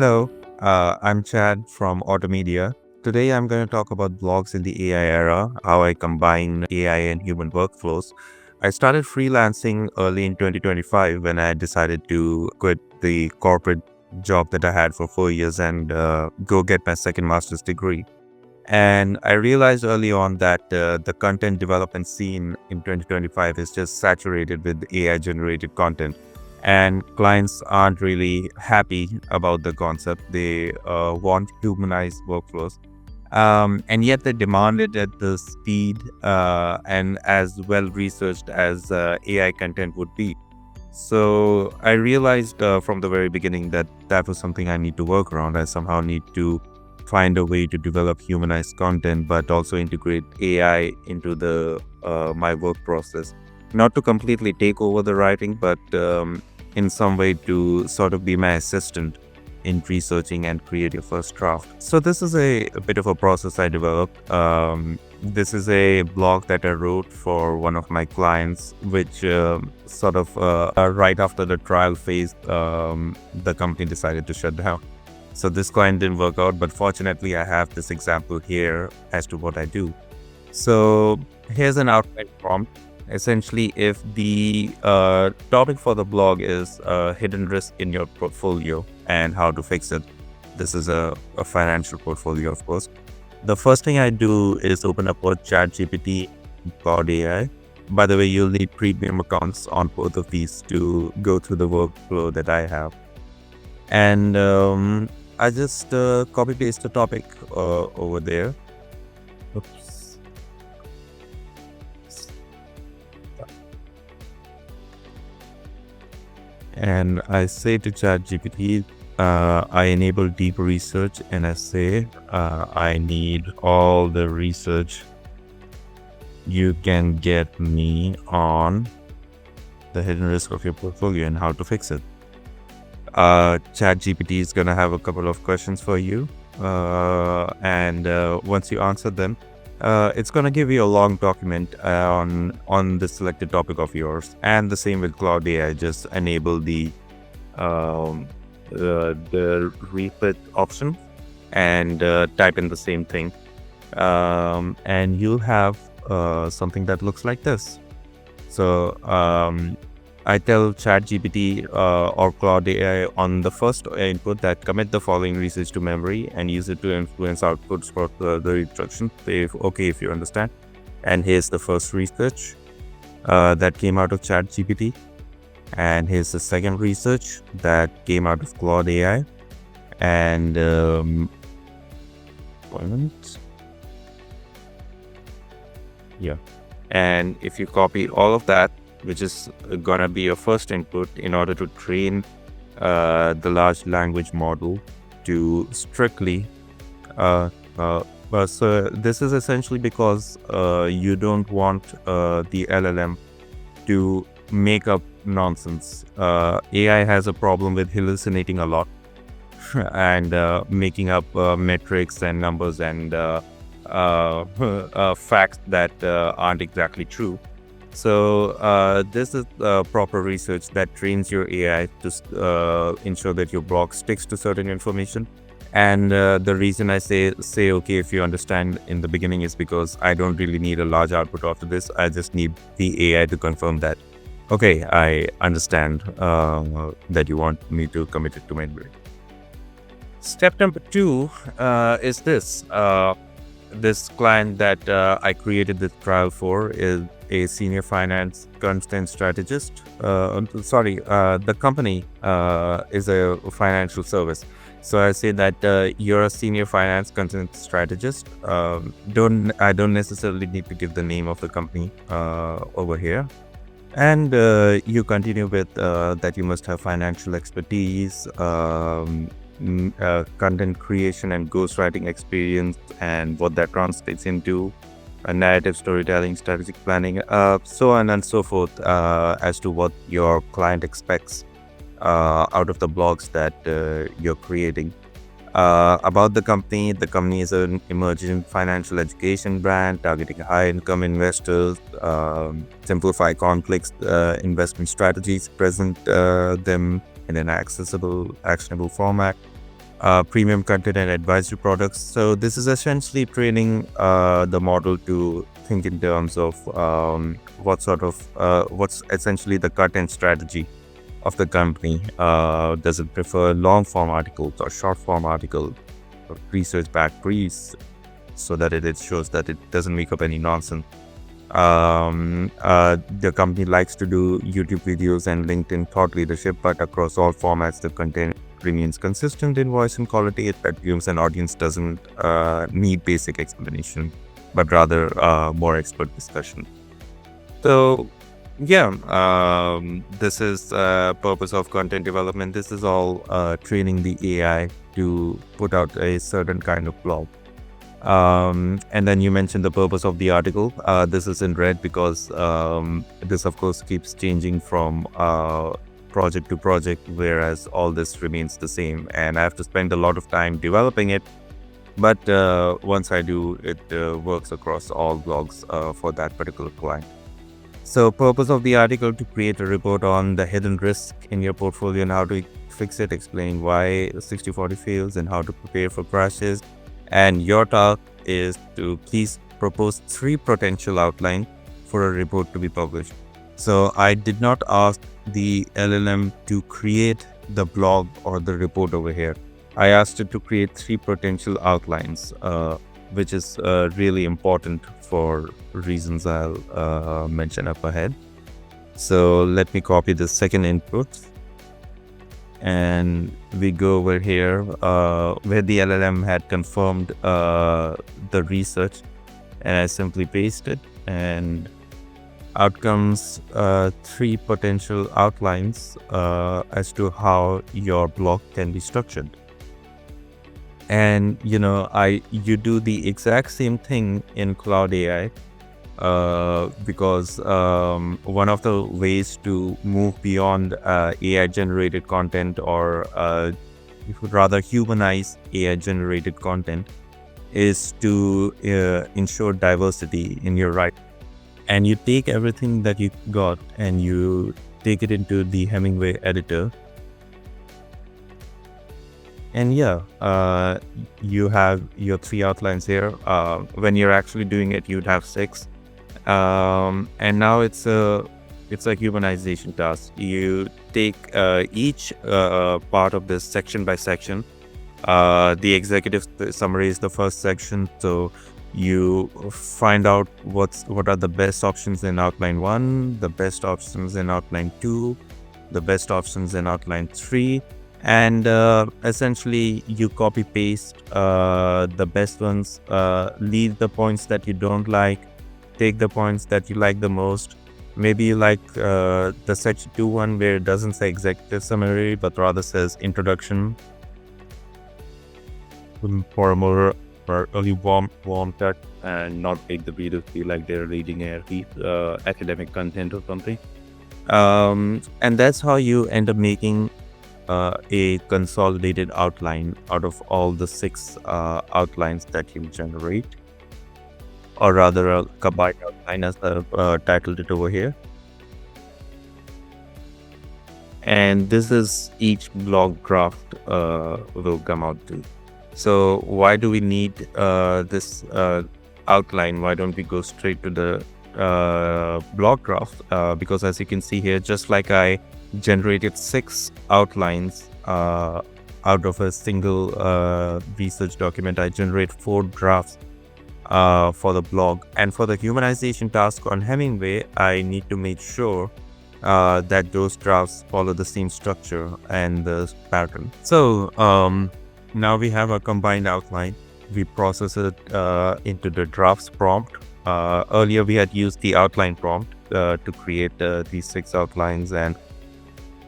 Hello, I'm Chad from Automedia. Today I'm going to talk about blogs in the AI era, how I combine AI and human workflows. I started freelancing early in 2025 when I decided to quit the corporate job that I had for 4 years and go get my second master's degree. And I realized early on that the content development scene in 2025 is just saturated with AI generated content. And clients aren't really happy about the concept. They want humanized workflows. And yet they demand it at the speed and as well researched as AI content would be. So I realized from the very beginning that that was something I need to work around. I somehow need to find a way to develop humanized content, but also integrate AI into the my work process. Not to completely take over the writing, but in some way to sort of be my assistant in researching and create your first draft. So this is a bit of a process I developed. This is a blog that I wrote for one of my clients, which right after the trial phase, the company decided to shut down. So this client didn't work out, but fortunately I have this example here as to what I do. So here's an outline prompt. Essentially, if the topic for the blog is hidden risk in your portfolio and how to fix it, this is a financial portfolio, of course. The first thing I do is open up a ChatGPT Cloud AI. By the way, you'll need premium accounts on both of these to go through the workflow that I have. And I just copy paste the topic over there. Oops. And I say to ChatGPT, I enable deep research, and I say, I need all the research you can get me on the hidden risk of your portfolio and how to fix it. ChatGPT is going to have a couple of questions for you. And once you answer them, it's going to give you a long document on the selected topic of yours. And the same with Cloud AI, just enable the repeat option and type in the same thing. And you'll have something that looks like this. So I tell ChatGPT or Cloud AI on the first input that commit the following research to memory and use it to influence outputs for the instruction. If you understand. And here's the first research that came out of ChatGPT. And here's the second research that came out of Cloud AI. And 1 minute. Yeah. And if you copy all of that, which is gonna be your first input in order to train the large language model to strictly so this is essentially because you don't want the LLM to make up nonsense. AI has a problem with hallucinating a lot and making up metrics and numbers and facts that aren't exactly true. So this is proper research that trains your AI to ensure that your blog sticks to certain information. And the reason I say okay if you understand in the beginning is because I don't really need a large output after this. I just need the AI to confirm that, okay, I understand that you want me to commit it to memory. Step number 2 is this. This client that I created this trial for is a senior finance content strategist. The company is a financial service. So I say that you're a senior finance content strategist. I don't necessarily need to give the name of the company over here. And you continue with that you must have financial expertise, content creation and ghostwriting experience, and what that translates into, narrative storytelling, strategic planning, so on and so forth, as to what your client expects out of the blogs that you're creating. About the company is an emerging financial education brand targeting high-income investors, simplify complex investment strategies, present them in an accessible, actionable format. premium content and advisory products. So this is essentially training the model to think in terms of what's essentially the content strategy of the company. Does it prefer long form articles or short form articles, or research backed briefs, so that it shows that it doesn't make up any nonsense. The company likes to do YouTube videos and LinkedIn thought leadership, but across all formats, the content remains consistent in voice and quality. It assumes an audience doesn't need basic explanation, but rather more expert discussion. So, yeah, this is purpose of content development. This is all training the AI to put out a certain kind of blog. And then you mentioned the purpose of the article. This is in red because this, of course, keeps changing from project to project, whereas all this remains the same. And I have to spend a lot of time developing it. But once I do, it works across all blogs for that particular client. So purpose of the article: to create a report on the hidden risk in your portfolio and how to fix it, explain why 60/40 fails and how to prepare for crashes. And your task is to please propose 3 potential outlines for a report to be published. So I did not ask the LLM to create the blog or the report over here. I asked it to create 3 potential outlines, which is really important for reasons I'll mention up ahead. So let me copy the second input. And we go over here where the LLM had confirmed the research, and I simply paste it, and out comes 3 potential outlines as to how your blog can be structured. And you do the exact same thing in Cloud AI, because one of the ways to move beyond AI generated content, or rather humanize AI generated content, is to ensure diversity in your writing. And you take everything that you got and you take it into the Hemingway editor. And you have your 3 outlines here. When you're actually doing it, you'd have 6. And now it's a humanization task. You take each part of this section by section. The executive summary is the first section, so you find out what are the best options in outline 1, the best options in outline 2, the best options in outline 3, and essentially you copy paste the best ones, leave the points that you don't like, take the points that you like the most. Maybe you like the section 2 one where it doesn't say executive summary but rather says introduction, for a more early warm touch, and not make the readers feel like they're reading academic content or something. And that's how you end up making a consolidated outline out of all the 6 outlines that you generate, or rather a combined outline, as I've titled it over here. And this is each blog draft will come out to. So why do we need this outline? Why don't we go straight to the blog draft? Because as you can see here, just like I generated 6 outlines out of a single research document, I generate 4 drafts for the blog. And for the humanization task on Hemingway, I need to make sure that those drafts follow the same structure and the pattern. So now we have a combined outline. We process it into the drafts prompt. Earlier we had used the outline prompt to create these 6 outlines and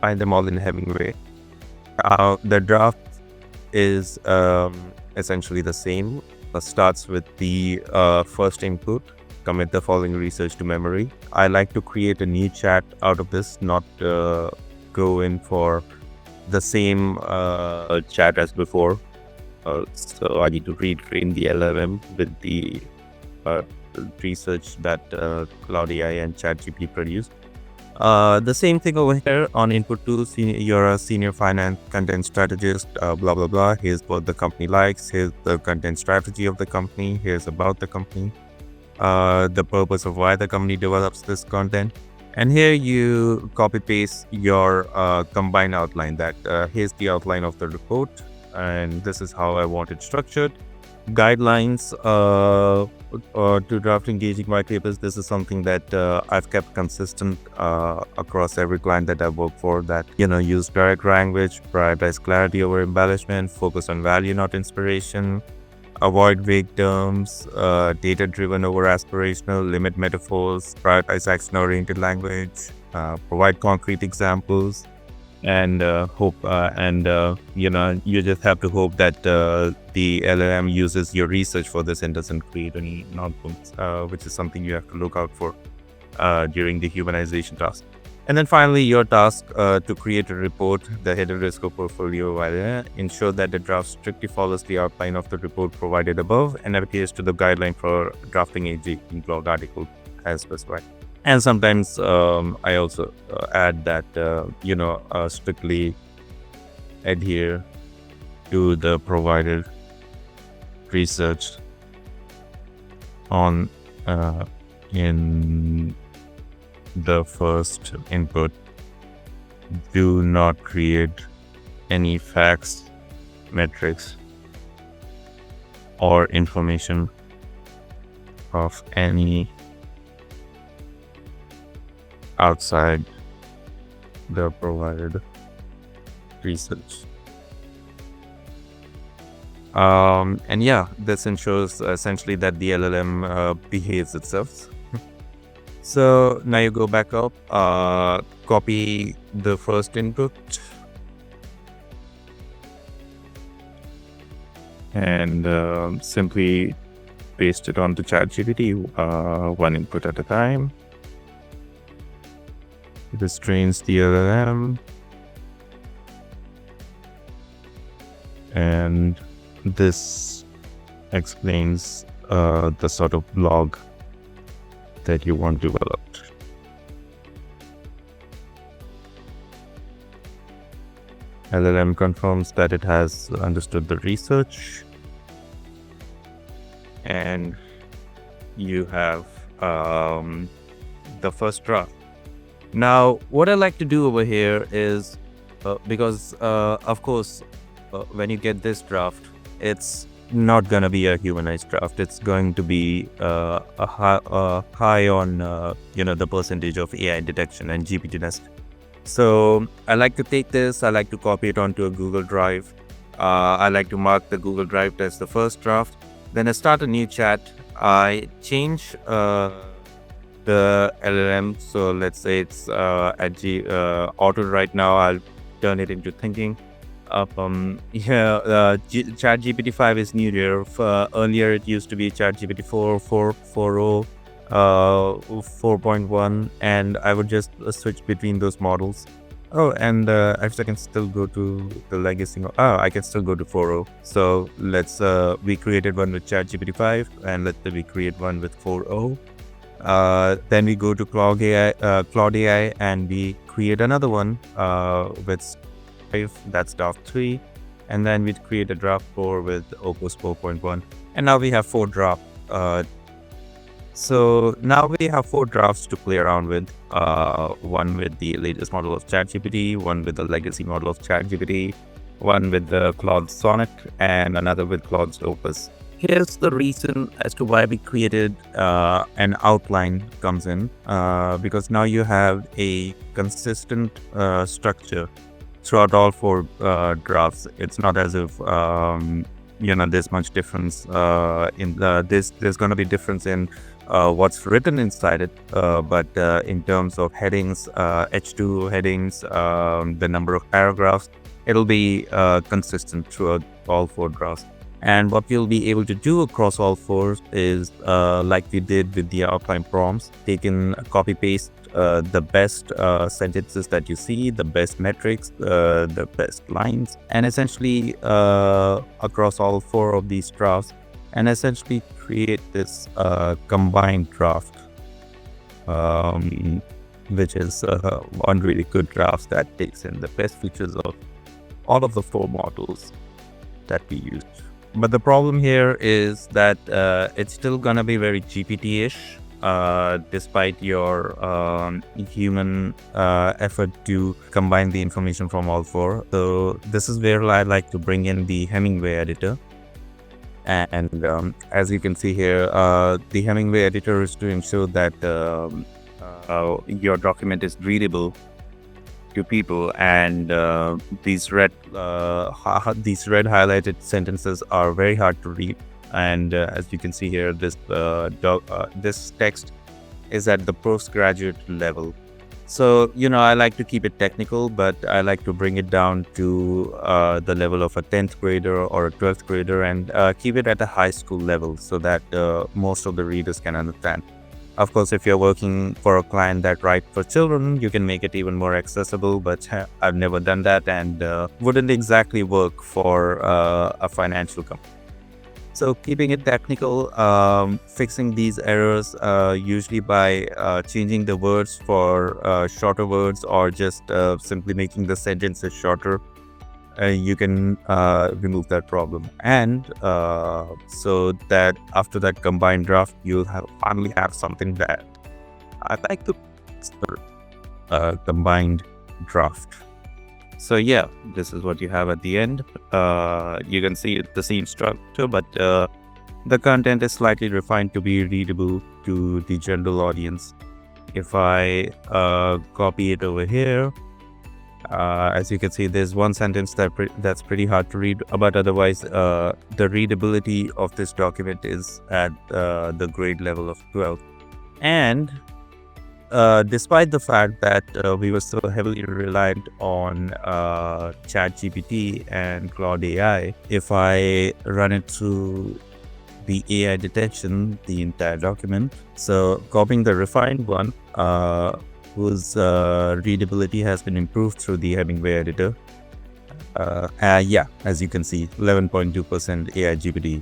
find them all in Hemingway. The draft is essentially the same. Starts with the first input: commit the following research to memory. I like to create a new chat out of this, not go in for the same chat as before. So I need to retrain the LLM with the research that Cloud AI and ChatGPT produce. The same thing over here on input 2, you're a senior finance content strategist, blah, blah, blah. Here's what the company likes. Here's the content strategy of the company. Here's about the company, the purpose of why the company develops this content. And here you copy paste your combined outline that here's the outline of the report. And this is how I want it structured. Guidelines to draft engaging white papers. This is something that I've kept consistent across every client that I've worked for, that, use direct language, prioritize clarity over embellishment, focus on value, not inspiration, avoid vague terms, data-driven over aspirational, limit metaphors, prioritize action-oriented language, provide concrete examples, and you just have to hope that the LLM uses your research for this and doesn't create any nonsense, which is something you have to look out for during the humanization task. And then finally, your task to create a report, the header risk of portfolio, ensure that the draft strictly follows the outline of the report provided above and adheres to the guideline for drafting a blog article as specified. And sometimes I also add that, strictly adhere to the provided research on in the first input. Do not create any facts, metrics, or information of any outside the provided research. And yeah, this ensures essentially that the LLM behaves itself. So now you go back up, copy the first input, and simply paste it onto ChatGPT, one input at a time. This trains the LLM, and this explains the sort of blog that you want developed. LLM confirms that it has understood the research, and you have the first draft. Now, what I like to do over here is, because of course, when you get this draft, it's not going to be a humanized draft. It's going to be a high on, the percentage of AI detection and GPT-ness. So I like to take this, I like to copy it onto a Google Drive. I like to mark the Google Drive as the first draft. Then I start a new chat. I change the LLM. So let's say it's at auto right now. I'll turn it into thinking. ChatGPT 5 is new here. Earlier it used to be ChatGPT 4.0, 4.1, and I would just switch between those models. Oh, and actually I can still go to the legacy. I can still go to 4.0. So let's we created one with ChatGPT 5, and let's say we create one with 4.0. Then we go to Claude AI, and we create another one with 5, that's draft 3, and then we'd create a draft 4 with Opus 4.1, and now we have 4 drafts. So now we have 4 drafts to play around with. One with the latest model of ChatGPT, one with the legacy model of ChatGPT, one with the Claude Sonnet, and another with Claude's Opus. Here's the reason as to why we created an outline comes in, because now you have a consistent structure throughout all 4 drafts. It's not as if there's much difference in there's going to be difference in what's written inside it, but in terms of headings, H2 headings, the number of paragraphs, it'll be consistent throughout all 4 drafts. And what we'll be able to do across all 4 is, like we did with the outline prompts, copy paste the best sentences that you see, the best metrics, the best lines, and essentially across all 4 of these drafts, and essentially create this combined draft. which is one really good draft that takes in the best features of all of the four models that we use. But the problem here is that it's still gonna be very GPT-ish, despite your human effort to combine the information from all four. So this is where I like to bring in the Hemingway editor. And as you can see here, the Hemingway editor is to ensure that your document is readable to people, and these red highlighted sentences are very hard to read. And as you can see here, this text is at the postgraduate level. So, I like to keep it technical, but I like to bring it down to the level of a 10th grader or a 12th grader, and keep it at a high school level so that most of the readers can understand. Of course, if you're working for a client that writes for children, you can make it even more accessible, but I've never done that, and wouldn't exactly work for a financial company. So keeping it technical, fixing these errors usually by changing the words for shorter words, or just simply making the sentences shorter. You can remove that problem, and so that after that combined draft, you'll finally have something that I like to combined draft. So yeah, this is what you have at the end. You can see the same structure, but the content is slightly refined to be readable to the general audience. If I copy it over here, as you can see, there's one sentence that's pretty hard to read, but otherwise the readability of this document is at the grade level of 12. And despite the fact that we were so heavily reliant on ChatGPT and Claude AI, if I run it through the AI detection, the entire document, so copying the refined one, whose readability has been improved through the Hemingway editor. Yeah, as you can see, 11.2% AI GPT,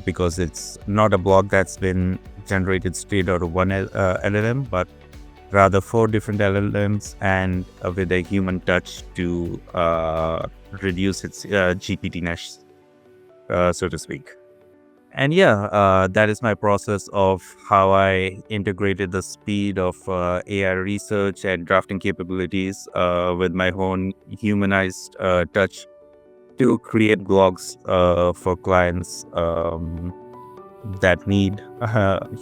because it's not a blog that's been generated straight out of one LLM, but rather 4 different LLMs, and with a human touch to reduce its GPT-ness, so to speak. And yeah, that is my process of how I integrated the speed of AI research and drafting capabilities with my own humanized touch to create blogs for clients that need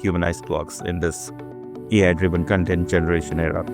humanized blogs in this AI-driven content generation era.